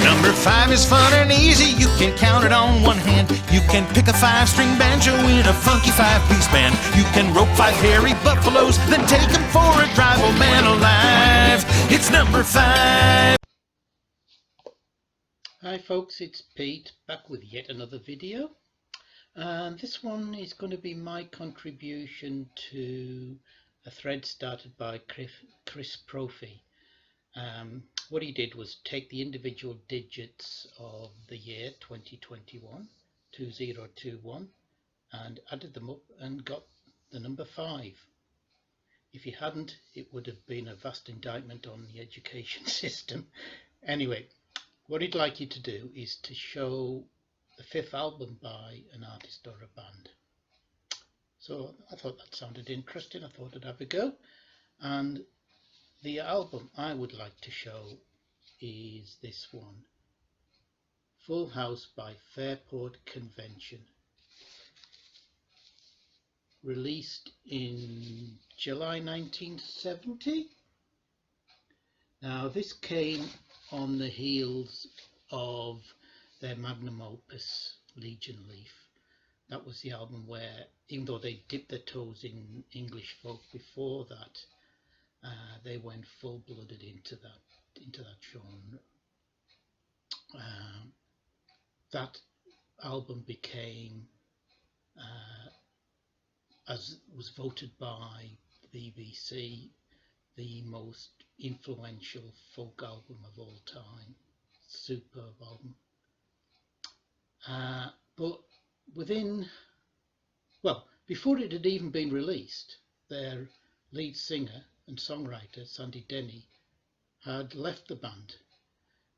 Number 5 is fun and easy, you can count it on one hand. You can pick a 5-string banjo in a funky 5-piece band. You can rope 5 hairy buffaloes, then take them for a drive. Oh man alive, it's number 5. Hi folks, it's Pete, back with yet another video. And this one is going to be my contribution to a thread started by Chris Propfe. What he did was take the individual digits of the year 2021, 2021, and added them up and got the number 5. If he hadn't, it would have been a vast indictment on the education system. Anyway, what he'd like you to do is to show the 5th album by an artist or a band. So I thought that sounded interesting. I thought I'd have a go. And the album I would like to show is this one, Full House by Fairport Convention, released in July 1970. Now this came on the heels of their magnum opus, Legion Leaf. That was the album where, even though they dipped their toes in English folk before that, they went full-blooded into that genre. That album became, as was voted by the BBC, the most influential folk album of all time. Superb album. But before it had even been released, their lead singer and songwriter, Sandy Denny, had left the band.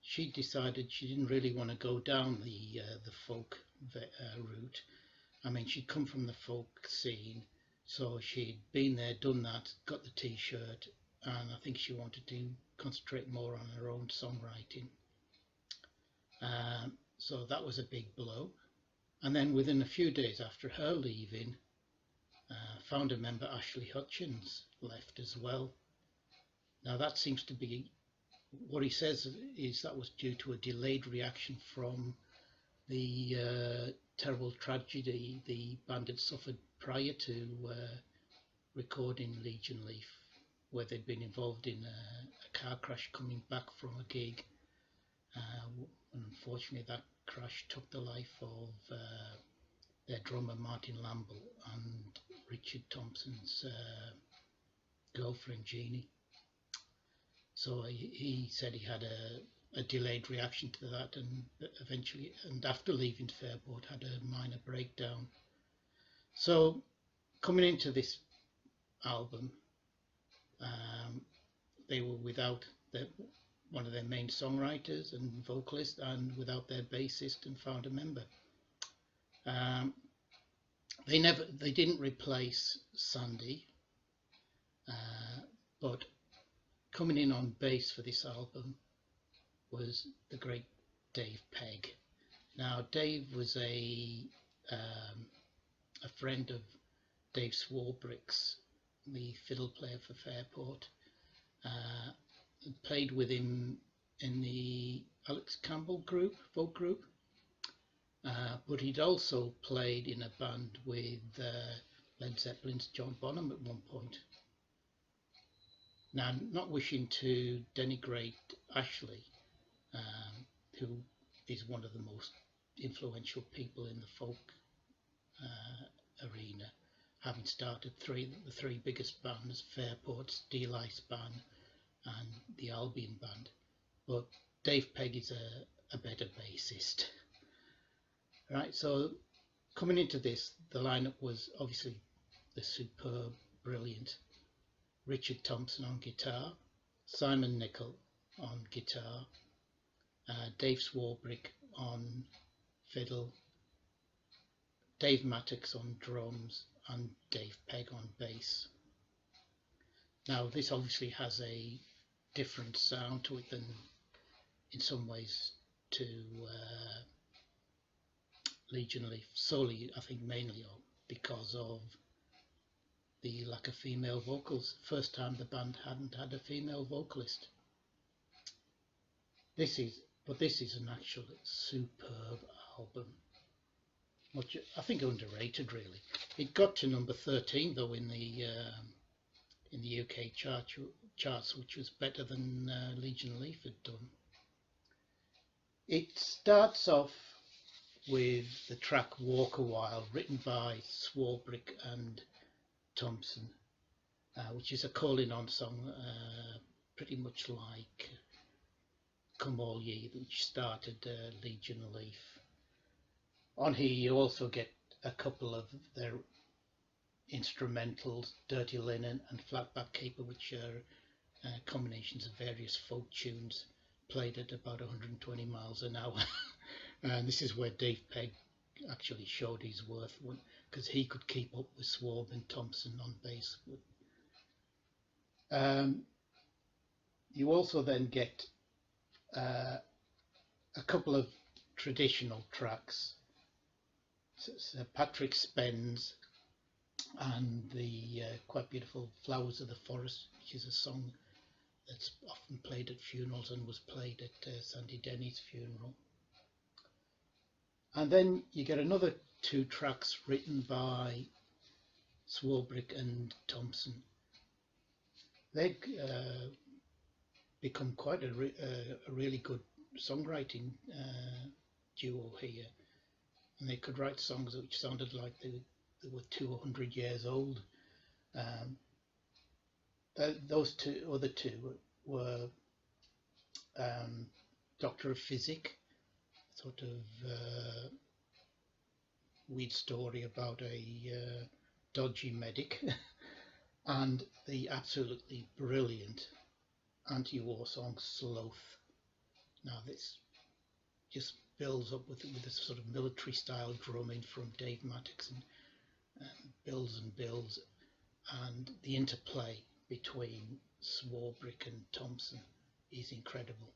She decided she didn't really want to go down the folk route. I mean, she'd come from the folk scene, so she'd been there, done that, got the t-shirt, and I think she wanted to concentrate more on her own songwriting. So that was a big blow. And then within a few days after her leaving, founder member Ashley Hutchins left as well. Now that seems to be, what he says is that was due to a delayed reaction from the terrible tragedy the band had suffered prior to recording Legion Leaf, where they'd been involved in a car crash coming back from a gig. And unfortunately that crash took the life of their drummer Martin Lamble and Richard Thompson's girlfriend Jeannie. So he said he had a delayed reaction to that, and eventually, and after leaving Fairport, had a minor breakdown. So coming into this album, they were without one of their main songwriters and vocalists, and without their bassist and founder member. They didn't replace Sandy, but coming in on bass for this album was the great Dave Pegg. Now Dave was a friend of Dave Swarbrick's, the fiddle player for Fairport. Played with him in the Alex Campbell folk group, but he'd also played in a band with Led Zeppelin's John Bonham at one point. Now, not wishing to denigrate Ashley, who is one of the most influential people in the folk arena, having started the three biggest bands, Fairport's Steel Ice Band and the Albion Band, but Dave Pegg is a better bassist. Right, so coming into this, the lineup was obviously the superb, brilliant Richard Thompson on guitar, Simon Nicol on guitar, Dave Swarbrick on fiddle, Dave Mattox on drums, and Dave Pegg on bass. Now this obviously has a different sound to it than in some ways to Legion Leaf, solely I think mainly because of the lack of female vocals. First time the band hadn't had a female vocalist. This is an actual superb album. Much, I think underrated really. It got to number 13 though in the UK charts, which was better than Legion Leaf had done. It starts off with the track Walk a While, written by Swarbrick and Thompson, which is a calling on song, pretty much like Come All Ye, which started Legion Leaf. On here you also get a couple of their instrumentals, Dirty Linen and Flatback Caper, which are combinations of various folk tunes played at about 120 miles an hour. And this is where Dave Pegg actually showed his worth, because he could keep up with Swarb and Thompson on bass. You also then get a couple of traditional tracks. So Patrick Spens and the quite beautiful Flowers of the Forest, which is a song that's often played at funerals and was played at Sandy Denny's funeral. And then you get another two tracks written by Swarbrick and Thompson. They become quite a really good songwriting duo here. And they could write songs which sounded like they were 200 years old. Those other two were Doctor of Physic, sort of weird story about a dodgy medic, and the absolutely brilliant anti-war song Sloth. Now this just builds up with this sort of military style drumming from Dave Mattox, and builds and builds, and the interplay between Swarbrick and Thompson is incredible.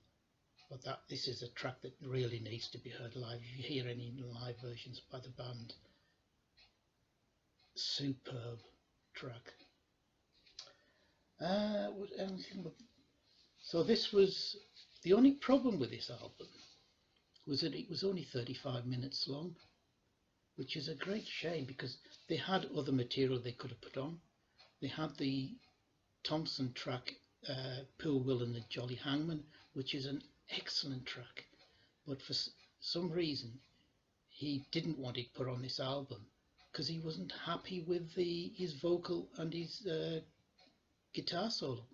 But this is a track that really needs to be heard live. If you hear any live versions by the band, superb track. So this was the only problem with this album, was that it was only 35 minutes long, which is a great shame because they had other material they could have put on. They had the Thompson track, Poor Will and the Jolly Hangman, which is an excellent track, but for some reason he didn't want it put on this album because he wasn't happy with his vocal and his guitar solo.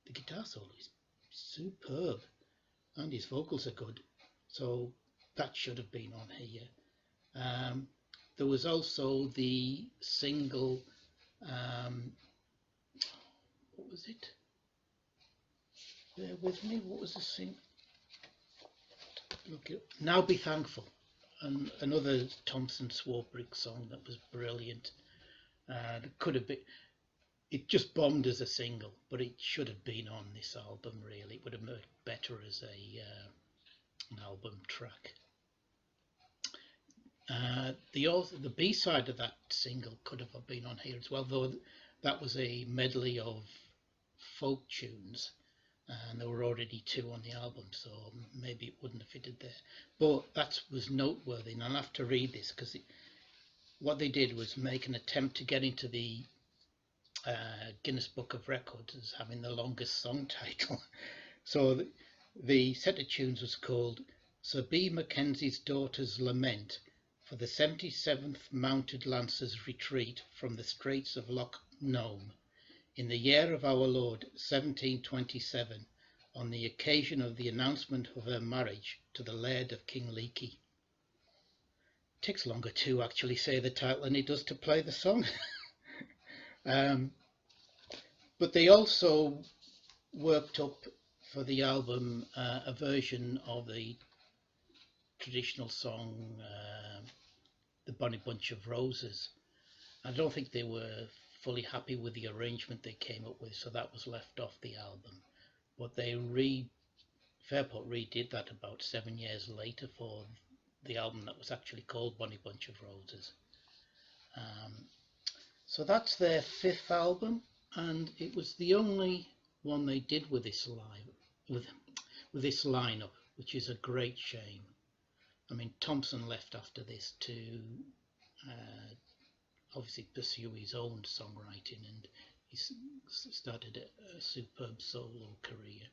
The guitar solo is superb and his vocals are good, so that should have been on here. There was also the single, what was it? Bear with me, what was the single? Look, Now Be Thankful, and another Thompson Swarbrick song that was brilliant. It could have been, it just bombed as a single, but it should have been on this album really. It would have worked better as an album track. The B-side of that single could have been on here as well, though that was a medley of folk tunes, and there were already two on the album, so maybe it wouldn't have fitted there. But that was noteworthy, and I'll have to read this because what they did was make an attempt to get into the Guinness Book of Records as having the longest song title. So the set of tunes was called Sir B. Mackenzie's Daughter's Lament for the 77th Mounted Lancers Retreat from the Straits of Loch Nome in the year of our Lord 1727, on the occasion of the announcement of her marriage to the Laird of Kinleaky. It takes longer to actually say the title than it does to play the song. But they also worked up for the album a version of the traditional song The Bonny Bunch of Roses. I don't think they were fully happy with the arrangement they came up with, so that was left off the album. But they Fairport redid that about 7 years later for the album that was actually called Bonny Bunch of Roses. So that's their fifth album, and it was the only one they did with this lineup. which is a great shame. I mean, Thompson left after this to obviously pursue his own songwriting, and he started a superb solo career.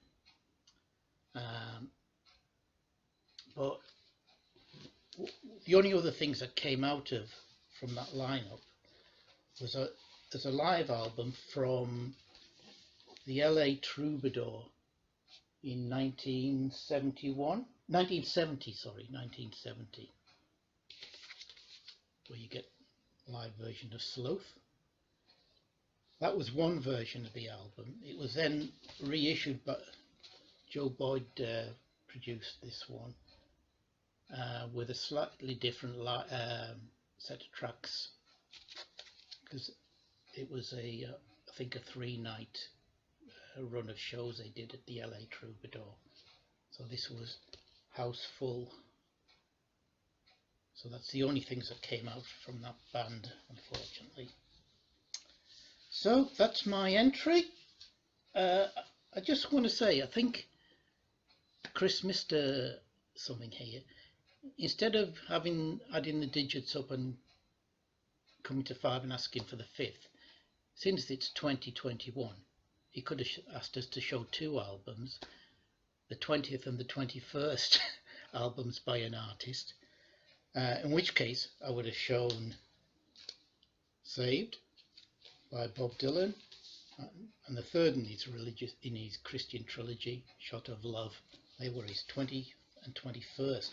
But the only other things that came out from that lineup was there's a live album from the LA Troubadour in 1970, where you get a live version of Sloth. That was one version of the album. It was then reissued, but Joe Boyd produced this one with a slightly different set of tracks, because it was I think a 3-night run of shows they did at the LA Troubadour. So this was house full. So that's the only things that came out from that band, unfortunately. So that's my entry. I just want to say, I think Chris missed something here. Instead of adding the digits up and coming to 5 and asking for the 5th, since it's 2021, he could have asked us to show 2 albums, the 20th and the 21st albums by an artist, in which case I would have shown Saved by Bob Dylan, and the third in his Christian trilogy, Shot of Love. They were his 20th and 21st.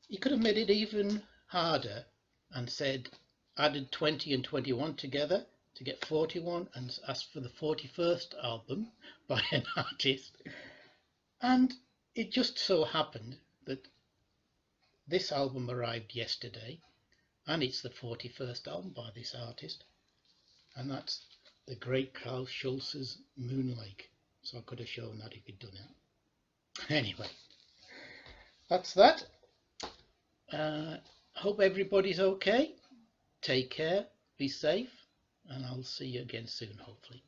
He could have made it even harder and said, added 20 and 21 together to get 41, and asked for the 41st album by an artist. And it just so happened that this album arrived yesterday, and it's the 41st album by this artist, and that's the great Carl Schulz's Moon Lake. So I could have shown that if he'd done it. Anyway, that's that. Hope everybody's okay. Take care, be safe, and I'll see you again soon, hopefully.